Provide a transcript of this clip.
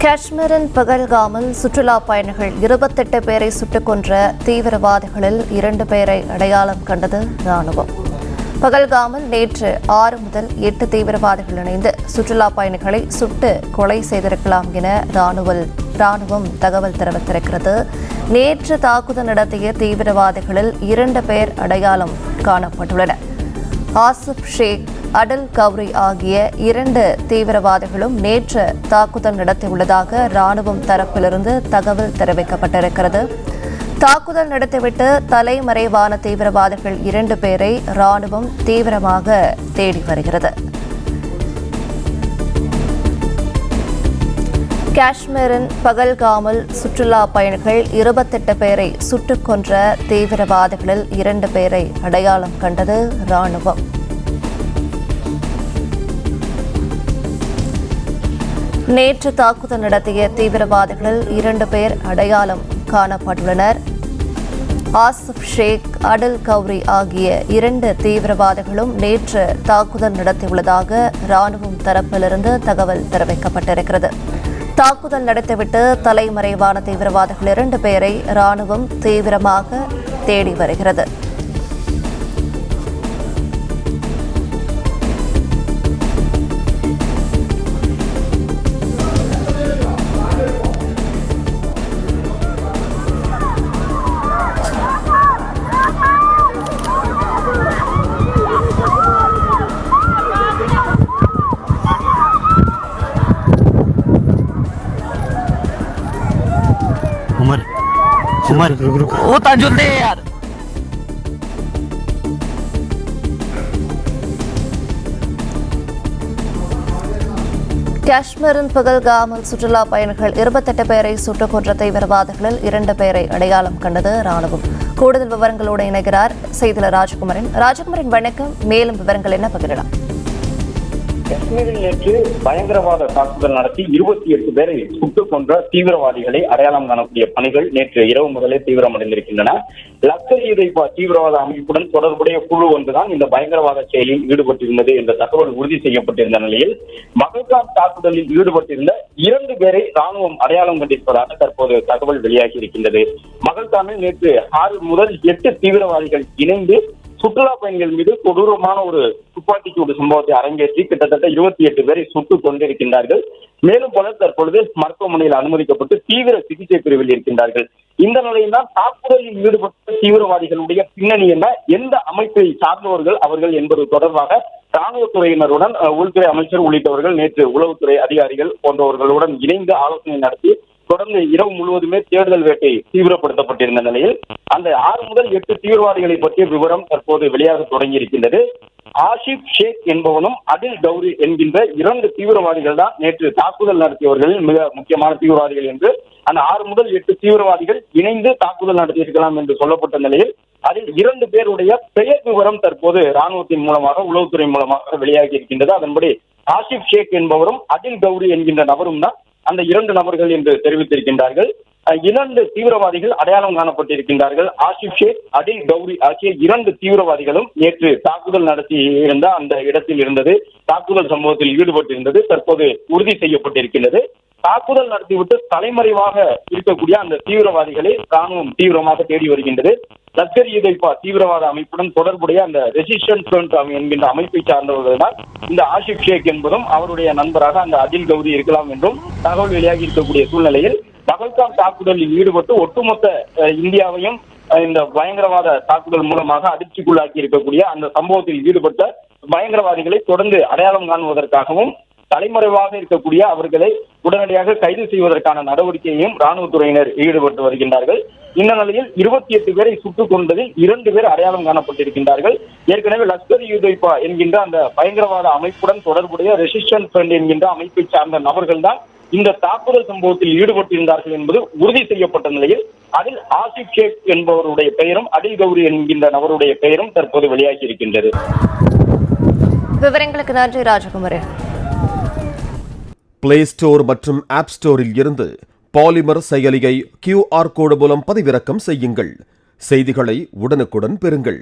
காஷ்மீரின் பகல்காமில் சுற்றுலா பயணிகள் 28 பேரை சுட்டுக் கொன்ற தீவிரவாதிகளில் 2 பேரை அடையாளம் கண்டது ராணுவம். பகல்காமில் நேற்று 6 முதல் 8 தீவிரவாதிகள் இணைந்து சுற்றுலா பயணிகளை சுட்டு கொலை செய்திருக்கலாம் என ராணுவம் தகவல் தெரிவித்திருக்கிறது. நேற்று தாக்குதல் நடத்திய தீவிரவாதிகளில் 2 பேர் அடையாளம் காணப்பட்டுள்ளனர். ஆசிப் ஷேக், அடில் கௌரி ஆகிய 2 தீவிரவாதிகளும் நேற்று தாக்குதல் நடத்தியுள்ளதாக ராணுவம் தரப்பிலிருந்து தகவல் தெரிவிக்கப்பட்டிருக்கிறது. தாக்குதல் நடத்திவிட்டு தலைமறைவான தீவிரவாதிகள் 2 பேரை ராணுவம் தீவிரமாக தேடி வருகிறது. காஷ்மீரின் பகல்காமில் சுற்றுலா பயணிகள் 28 பேரை சுட்டுக் கொன்ற தீவிரவாதிகளில் 2 பேரை அடையாளம் கண்டது ராணுவம். நேற்று தாக்குதல் நடத்திய தீவிரவாதிகளில் 2 பேர் அடையாளம் காணப்பட்டுள்ளனர். ஆசிப் ஷேக், அடில் கௌரி ஆகிய 2 தீவிரவாதிகளும் நேற்று தாக்குதல் நடத்தியுள்ளதாக ராணுவம் தரப்பிலிருந்து தகவல் தெரிவிக்கப்பட்டிருக்கிறது. தாக்குதல் நடத்திவிட்டு தலைமறைவான தீவிரவாதிகள் 2 பேரை ராணுவம் தீவிரமாக தேடி வருகிறது. उमर वो ताजुल दे यार. காஷ்மீரின் பகல்காமில் சுற்றுலா பயணிகள் 28 பேரை சுட்டுக் கொன்ற தீவிரவாதிகளில் 2 பேரை அடையாளம் கண்டது ராணுவம். கூடுதல் விவரங்களோடு இணைகிறார் செய்தியாளர் ராஜகுமரன். வணக்கம். மேலும் விவரங்கள் என்ன பகிரலாம்? காஷ்மீரில் நேற்று பயங்கரவாத தாக்குதல் நடத்தி 28 பேரை சுட்டுக் கொன்ற தீவிரவாதிகளை அடையாளம் காணக்கூடிய பணிகள் நேற்று இரவு முதலே தீவிரமடைந்திருக்கின்றன. லஷ்கர்-இ-தொய்பா தீவிரவாத அமைப்புடன் தொடர்புடைய குழு ஒன்றுதான் இந்த பயங்கரவாத செயலில் ஈடுபட்டிருந்தது என்ற தகவல் உறுதி செய்யப்பட்டிருந்த நிலையில் பகல்காம் தாக்குதலில் ஈடுபட்டிருந்த 2 பேரை ராணுவம் அடையாளம் கண்டிருப்பதாக தற்போது தகவல் வெளியாகி இருக்கின்றது. பகல்காமில் நேற்று 6 முதல் 8 தீவிரவாதிகள் இணைந்து சுற்றுலா பயணிகள் மீது கொடூரமான ஒரு துப்பாக்கிச்சூடு சம்பவத்தை அரங்கேற்றி கிட்டத்தட்ட 28 பேரை சுட்டுக் கொண்டிருக்கின்றார்கள். மேலும் பலர் தற்பொழுது மருத்துவமனையில் அனுமதிக்கப்பட்டு தீவிர சிகிச்சை பிரிவில் இருக்கின்றார்கள். இந்த நிலையில் தான் தாக்குதலில் ஈடுபட்ட தீவிரவாதிகளுடைய பின்னணி என்ன, எந்த அமைப்பை சார்ந்தவர்கள் அவர்கள் என்பது தொடர்பாக ராணுவத்துறையினருடன் உள்துறை அமைச்சர் உள்ளிட்டவர்கள் நேற்று உளவுத்துறை அதிகாரிகள் போன்றவர்களுடன் இணைந்து ஆலோசனை நடத்தி தொடர்ந்து இரவு முழுவதுமே தேடுதல் வேட்டை தீவிரப்படுத்தப்பட்டிருந்த நிலையில் அந்த 6 முதல் 8 தீவிரவாதிகளை பற்றிய விவரம் தற்போது வெளியாக தொடங்கி இருக்கின்றது. ஆசிப் ஷேக் என்பவனும் அடில் கௌரி என்கின்ற 2 தீவிரவாதிகள் தான் நேற்று தாக்குதல் நடத்தியவர்களில் மிக முக்கியமான தீவிரவாதிகள் என்று அந்த 6 முதல் 8 தீவிரவாதிகள் இணைந்து தாக்குதல் நடத்தியிருக்கலாம் என்று சொல்லப்பட்ட நிலையில் அதில் 2 பேருடைய பெயர் விவரம் தற்போது ராணுவத்தின் மூலமாக உளவுத்துறை மூலமாக வெளியாகி இருக்கின்றது. அதன்படி ஆசிப் ஷேக் என்பவரும் அடில் கௌரி என்கின்ற நபரும் தான் அந்த 2 நபர்கள் என்று தெரிவித்திருக்கின்றார்கள். 2 தீவிரவாதிகள் அடையாளம் காணப்பட்டிருக்கின்றார்கள். ஆசிப் ஷேக், அடில் கௌரி ஆகிய 2 தீவிரவாதிகளும் நேற்று தாக்குதல் நடத்தி இருந்த அந்த இடத்தில் இருந்தது, தாக்குதல் சம்பவத்தில் ஈடுபட்டிருந்தது தற்போது உறுதி செய்யப்பட்டிருக்கின்றது. தாக்குதல் நடத்திவிட்டு தலைமறைவாக இருக்கக்கூடிய அந்த தீவிரவாதிகளை ராணுவம் தீவிரமாக தேடி வருகின்றது. லஷ்கர்-இ-தொய்பா தீவிரவாத அமைப்புடன் தொடர்புடைய அந்த ரெசிஸ்டன்ஸ் ஃப்ரண்ட் என்கின்ற அமைப்பை சார்ந்தவர்கள் தான் இந்த ஆசிப் ஷேக் என்பதும் அவருடைய நண்பராக அந்த அடில் கௌரி இருக்கலாம் என்றும் தகவல் வெளியாகி இருக்கக்கூடிய சூழ்நிலையில் பகல்காம் தாக்குதலில் ஈடுபட்டு ஒட்டுமொத்த இந்தியாவையும் இந்த பயங்கரவாத தாக்குதல் மூலமாக அதிர்ச்சிக்குள்ளாக்கி இருக்கக்கூடிய அந்த சம்பவத்தில் ஈடுபட்ட பயங்கரவாதிகளை தொடர்ந்து அடையாளம் காணுவதற்காகவும் தலைமறைவாக இருக்கக்கூடிய அவர்களை உடனடியாக கைது செய்வதற்கான நடவடிக்கையையும் ராணுவத்துறையினர் ஈடுபட்டு வருகின்றார்கள். இந்த நிலையில் 28 பேரை சுட்டுக் கொண்டதில் 2 பேர் அடையாளம் காணப்பட்டிருக்கின்றார்கள். ஏற்கனவே லஷ்கர்-இ-தொய்பா என்கின்ற அந்த பயங்கரவாத அமைப்புடன் தொடர்புடைய ரெசிஸ்டன்ஸ் ஃப்ரண்ட் என்கின்ற அமைப்பை சார்ந்த நபர்கள் தான் இந்த தாக்குதல் சம்பவத்தில் ஈடுபட்டிருந்தார்கள் என்பது உறுதி செய்யப்பட்ட நிலையில் அதில் ஆசிப் ஷேக் என்பவருடைய பெயரும் அடில் கௌரி என்கின்ற நபருடைய பெயரும் தற்போது வெளியாகி இருக்கின்றது. விவரங்களுக்கு நன்றி ராஜகுமரன். பிளே ஸ்டோர் மற்றும் ஆப் ஸ்டோரில் இருந்து பாலிமர் செயலியை QR கோடு மூலம் பதிவிறக்கம் செய்யுங்கள். செய்திகளை உடனுக்குடன் பெறுங்கள்.